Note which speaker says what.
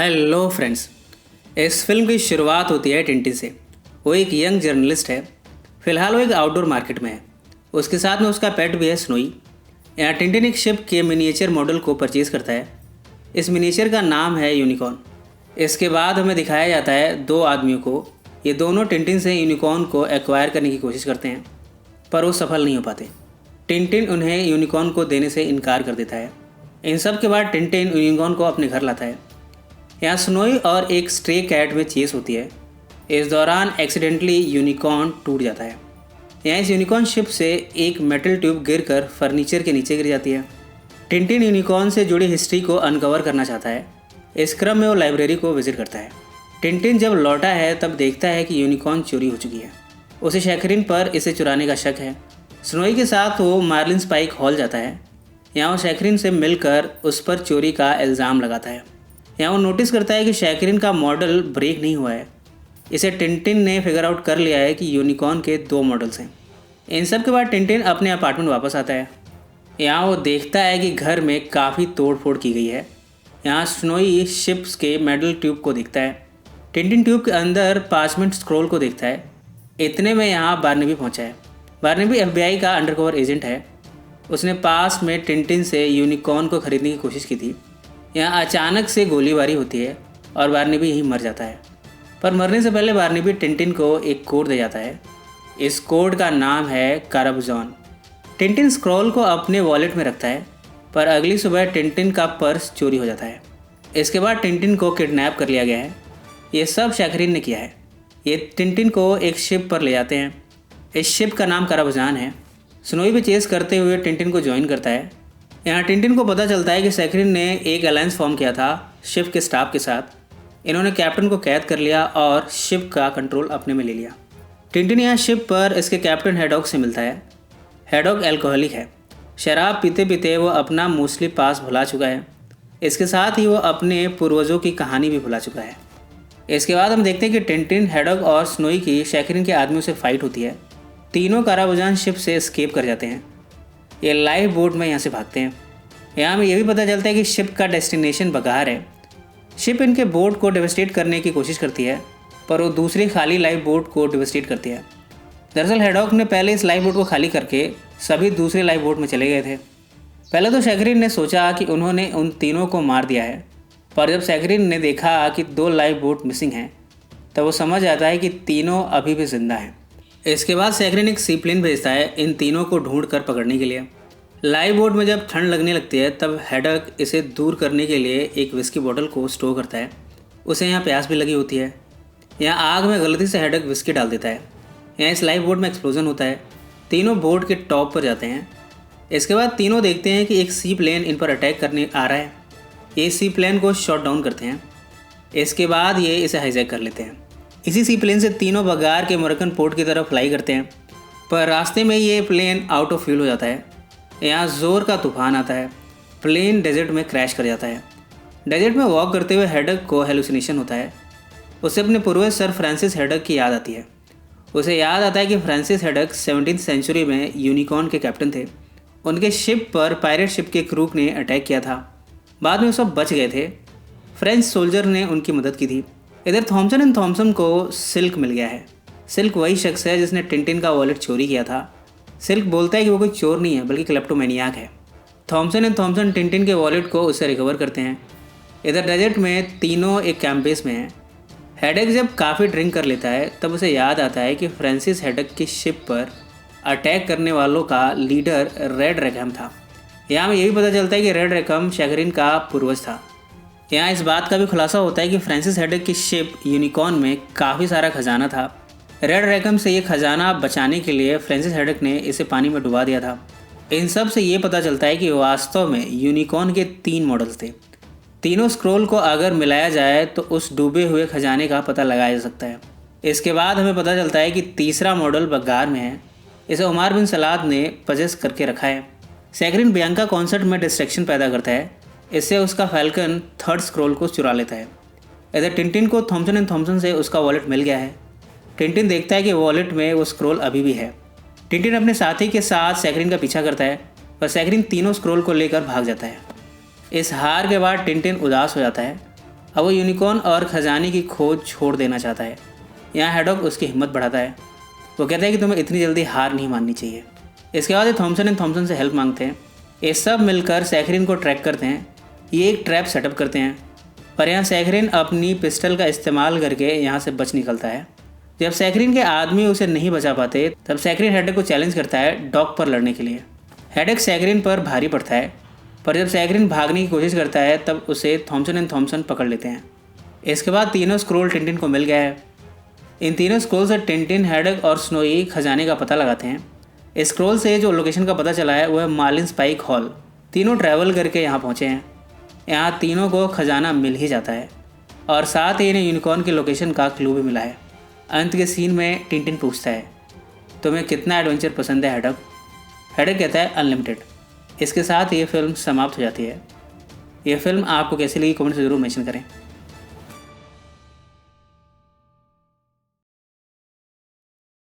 Speaker 1: Hello friends. इस film की शुरुआत होती है टिंटिन से। वो एक यंग जर्नलिस्ट है। फिलहाल वो एक आउटडोर मार्केट में है। उसके साथ में उसका पेट भी है स्नोई। यहाँ टिंटिन एक शिप के मिनिएचर मॉडल को परचेज करता है। इस मिनिएचर का नाम है यूनिकॉर्न। इसके बाद हमें दिखाया जाता है दो आदमियों को। ये दोनों टिंटिन से यूनिकॉर्न को एक्वायर करने की कोशिश करते हैं, पर वो सफल नहीं हो पाते। टिंटिन उन्हें यूनिकॉर्न को देने से इनकार कर देता है। इन सब के बाद टिंटिन यूनिकॉर्न को अपने घर लाता है। यहाँ स्नोई और एक स्ट्रे कैट में चेस होती है। इस दौरान एक्सीडेंटली यूनिकॉर्न टूट जाता है। यहाँ इस यूनिकॉर्न शिप से एक मेटल ट्यूब गिरकर फर्नीचर के नीचे गिर जाती है। टिंटिन यूनिकॉर्न से जुड़ी हिस्ट्री को अनकवर करना चाहता है। इस क्रम में वो लाइब्रेरी को विजिट करता है। टिंटिन जब लौटा है तब देखता है कि यूनिकॉर्न चोरी हो चुकी है। उसे शैकरिन पर इसे चुराने का शक है। स्नोई के साथ वो मार्लिन स्पाइक हॉल जाता है। यहाँ वो शैकरिन से मिलकर उस पर चोरी का इल्ज़ाम लगाता है। यहाँ वो नोटिस करता है कि शैकरिन का मॉडल ब्रेक नहीं हुआ है। इसे टिंटिन ने फिगर आउट कर लिया है कि यूनिकॉर्न के 2 मॉडल्स हैं। इन सब के बाद टिंटिन अपने अपार्टमेंट वापस आता है। यहाँ वो देखता है कि घर में काफ़ी तोड़ फोड़ की गई है। यहाँ स्नोई शिप्स के मेटल ट्यूब को देखता है। टिंटिन ट्यूब के अंदर पार्चमेंट स्क्रॉल को देखता है। इतने में यहाँ बार्नेबी पहुँचा है। बार्नेबी FBI का अंडरकवर एजेंट है। उसने पास में टिंटिन से यूनिकॉर्न को खरीदने की कोशिश की थी। यहाँ अचानक से गोलीबारी होती है और बार्नेबी यहीं मर जाता है। पर मरने से पहले बार्नेबी टिंटिन को एक कोड दे जाता है। इस कोड का नाम है कारबजॉन। टिंटिन स्क्रॉल को अपने वॉलेट में रखता है, पर अगली सुबह टिंटिन का पर्स चोरी हो जाता है। इसके बाद टिंटिन को किडनैप कर लिया गया है। ये सब शैकरिन ने किया है। ये टिंटिन को एक शिप पर ले जाते हैं। इस शिप का नाम कारबजान है। स्नोई भी चेस करते हुए टिंटिन को ज्वाइन करता है। यहाँ टिंटिन को पता चलता है कि शैकरिन ने एक अलायंस फॉर्म किया था शिप के स्टाफ के साथ। इन्होंने कैप्टन को कैद कर लिया और शिप का कंट्रोल अपने में ले लिया। टिंटिन यहाँ शिप पर इसके कैप्टन हैडॉक से मिलता है। हैडॉक एल्कोहलिक है। शराब पीते पीते वो अपना मोस्टली पास भुला चुका है। इसके साथ ही वो अपने पूर्वजों की कहानी भी भुला चुका है। इसके बाद हम देखते हैं कि टिंटिन, हैडॉक और स्नोई की शैकरिन के आदमियों से फाइट होती है। तीनों कारबजान शिप से एस्केप कर जाते हैं। ये लाइफ बोट में यहाँ से भागते हैं। यहाँ हमें यह भी पता चलता है कि शिप का डेस्टिनेशन बगार है। शिप इनके बोट को डिवेस्टेट करने की कोशिश करती है, पर वो दूसरी खाली लाइफ बोट को डिवेस्टेट करती है। दरअसल हैडॉक ने पहले इस लाइफ बोट को खाली करके सभी दूसरे लाइफ बोट में चले गए थे। पहले तो शैकरिन ने सोचा कि उन्होंने उन तीनों को मार दिया है, पर जब शैकरिन ने देखा कि 2 लाइफ बोट मिसिंग हैं, तब वो समझ आता है कि तीनों अभी भी जिंदा हैं। इसके बाद शैकरिन एक सी प्लेन भेजता है इन तीनों को ढूंढ कर पकड़ने के लिए। लाइव बोट में जब ठंड लगने लगती है तब हैडॉक इसे दूर करने के लिए एक विस्की बोतल को स्टोर करता है। उसे यहाँ प्यास भी लगी होती है। यहाँ आग में गलती से हैडॉक विस्की डाल देता है। यहाँ इस लाइव बोट में एक्सप्लोजन होता है। तीनों बोट के टॉप पर जाते हैं। इसके बाद तीनों देखते हैं कि एक सी प्लेन इन पर अटैक करने आ रहा है। ये सी प्लेन को शॉट डाउन करते हैं। इसके बाद ये इसे हाईजैक कर लेते हैं। इसी सी प्लेन से तीनों बगार के मोरक्कन पोर्ट की तरफ फ्लाई करते हैं, पर रास्ते में ये प्लेन आउट ऑफ फ्यूल हो जाता है। यहाँ ज़ोर का तूफान आता है। प्लेन डेजर्ट में क्रैश कर जाता है। डेजर्ट में वॉक करते हुए हैडॉक को हेलुसिनेशन होता है। उसे अपने पूर्वज सर फ्रांसिस हैडॉक की याद आती है। उसे याद आता है कि फ्रांसिस हैडॉक 17वीं सेंचुरी में यूनिकॉर्न के कैप्टन थे। उनके शिप पर पायरेट शिप के क्रू ने अटैक किया था। बाद में वो सब बच गए थे। फ्रेंच सोल्जर ने उनकी मदद की थी। इधर थॉमसन एंड थॉमसन को सिल्क मिल गया है। सिल्क वही शख्स है जिसने टिंटिन का वॉलेट चोरी किया था। सिल्क बोलता है कि वो कोई चोर नहीं है बल्कि क्लेप्टोमैनियाक है। थॉमसन एंड थॉमसन टिंटिन के वॉलेट को उससे रिकवर करते हैं। इधर डेजर्ट में तीनों एक कैंपेस में हैं। हैडॉक जब काफ़ी ड्रिंक कर लेता है तब उसे याद आता है कि फ्रांसिस हैडॉक की शिप पर अटैक करने वालों का लीडर रेड रेकम था। यहाँ हमें यह भी पता चलता है कि रेड रेकम शैकरिन का पूर्वज था। यहाँ इस बात का भी खुलासा होता है कि फ्रांसिस हैडॉक की शिप यूनिकॉर्न में काफ़ी सारा खजाना था। रेड रेकम से ये खजाना बचाने के लिए फ्रांसिस हैडॉक ने इसे पानी में डुबा दिया था। इन सब से ये पता चलता है कि वास्तव में यूनिकॉर्न के 3 मॉडल्स थे। तीनों स्क्रॉल को अगर मिलाया जाए तो उस डूबे हुए खजाने का पता लगाया जा सकता है। इसके बाद हमें पता चलता है कि तीसरा मॉडल बगार में है। इसे उमर बिन सलाद ने पजेस करके रखा है। शैकरिन बियांका कॉन्सर्ट में डिस्ट्रैक्शन पैदा करता है। इससे उसका फैल्कन 3rd स्क्रॉल को चुरा लेता है। इधर टिंटिन को थॉमसन एंड थॉमसन से उसका वॉलेट मिल गया है। टिंटिन देखता है कि वॉलेट में वो स्क्रॉल अभी भी है। टिंटिन अपने साथी के साथ शैकरिन का पीछा करता है, पर शैकरिन तीनों स्क्रॉल को लेकर भाग जाता है। इस हार के बाद टिंटिन उदास हो जाता है। अब वो यूनिकॉर्न और खजाने की खोज छोड़ देना चाहता है। यहाँ हैडॉक उसकी हिम्मत बढ़ाता है। वो कहता है कि तुम्हें इतनी जल्दी हार नहीं माननी चाहिए। इसके बाद ये थॉमसन एंड थॉमसन से हेल्प मांगते हैं। ये सब मिलकर सैकरिन को ट्रैक करते हैं। ये एक ट्रैप सेटअप करते हैं, पर यहाँ सैकरिन अपनी पिस्टल का इस्तेमाल करके यहाँ से बच निकलता है। जब सैकरिन के आदमी उसे नहीं बचा पाते तब सैकरिन हेडेक को चैलेंज करता है डॉक पर लड़ने के लिए। हेडेक सैकरिन पर भारी पड़ता है, पर जब सैकरिन भागने की कोशिश करता है तब उसे थॉमसन एंड थॉमसन पकड़ लेते हैं। इसके बाद तीनों स्क्रोल टिंटिन को मिल गया है। इन तीनों स्क्रोल से टिंटिन, हेडेक और स्नोई खजाने का पता लगाते हैं। स्क्रोल से जो लोकेशन का पता चला है वो है मार्लिन स्पाइक हॉल। तीनों ट्रैवल करके यहाँ पहुँचे हैं। यहाँ तीनों को खजाना मिल ही जाता है और साथ ही इन्हें यूनिकॉर्न की लोकेशन का क्लू भी मिला है। अंत के सीन में टिंटिन पूछता है, तुम्हें कितना एडवेंचर पसंद है हेडेक? हेडेक कहता है अनलिमिटेड। इसके साथ ये फिल्म समाप्त हो जाती है। यह फिल्म आपको कैसी लगी कमेंट से ज़रूर मेंशन करें।